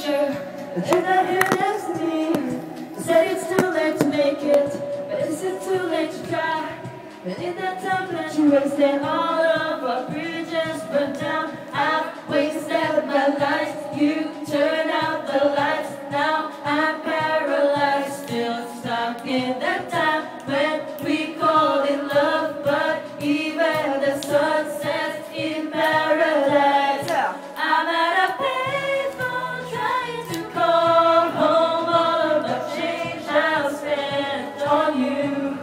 future. And you're not here next to me. You said it's too late to make it, but is it too late to try? And in that time that you wasted, all of our bridges burned down. I've wasted my life. You turned out the lights. Now I'm paralyzed, still stuck in that time when we called it love. But even the sun sets in paradise. I'm at a payphone trying to call home. All of the change I've spent on you.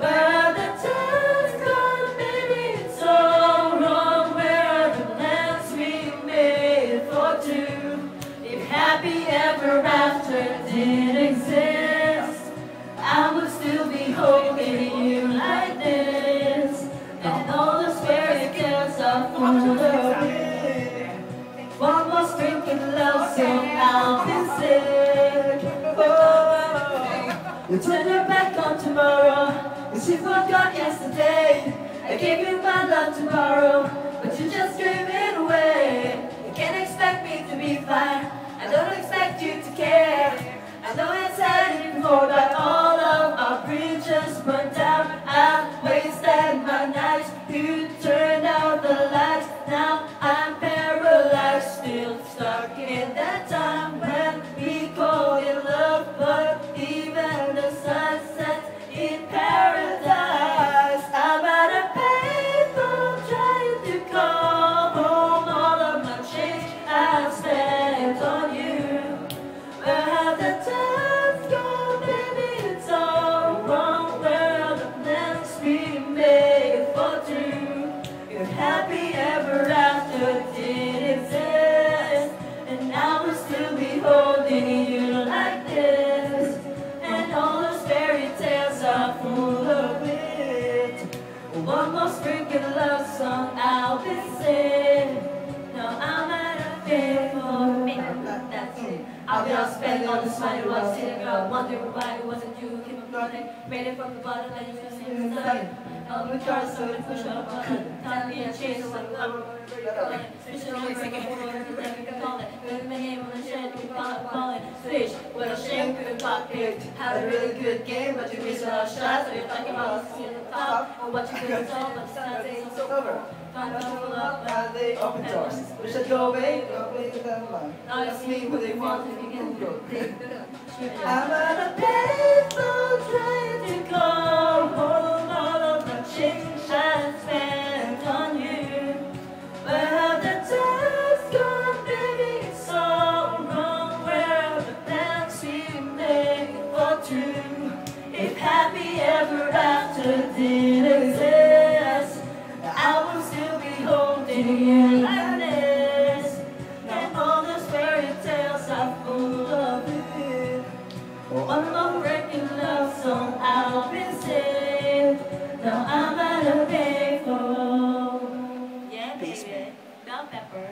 Where are the times gone, baby? It's all wrong. Where are the plans we made for two? If happy ever after did exist, I would still be holding you like this. And all the fairy tales are full of it. One more drink and love song, I'll be sick. Oh, you turn your back on tomorrow, 'cause you forgot yesterday. I gave you my love tomorrow, but you just gave it away. You can't expect me to be fine. I don't expect you to care. I know it's said it before, but all of our bridges burned down. I wasted my nights. You turned out the lights. Now I'm paralyzed, still stuck in that time when we called it love. But even the sun sets in paradise. I'm at a payphone trying to call home. All of my change I've spent on you. Where have the times gone, baby? It's all wrong. Where are the plans we made for two? Your happy ever after did exist, and I will still be holding you like this. And all those fairy tales are full of it. One more sprinkle love song, I'll be singing. Now I'm at a payphone. That's it. I'll be out spending all this money while sitting around wondering why it wasn't you who came up running. Made it from the bottom and you just didn't start. All the cars so to push up on it. Time me and chase like love. Fishing on the break, then we can call it. With my name on the shed, we call it. Fish with a shame, good pop picked. Had a really good game, but you missed all shots. So you're talking about seeing the top. Or what you could tell, but it's not saying it's over. Find out pull up, Now they open doors. We should go away to that line. now it's me who they want if you can go. I'm at a payphone trying to call home. All of the change I spent on you. Where have the times gone, baby? It's all wrong. Where are the plans we made for two? If happy ever after did exist, I will still be holding you like this. And all those fairy tales are full of it. One more breaking love song, I'll be saved. Now I'm at a payphone. Yeah, baby. Bell pepper.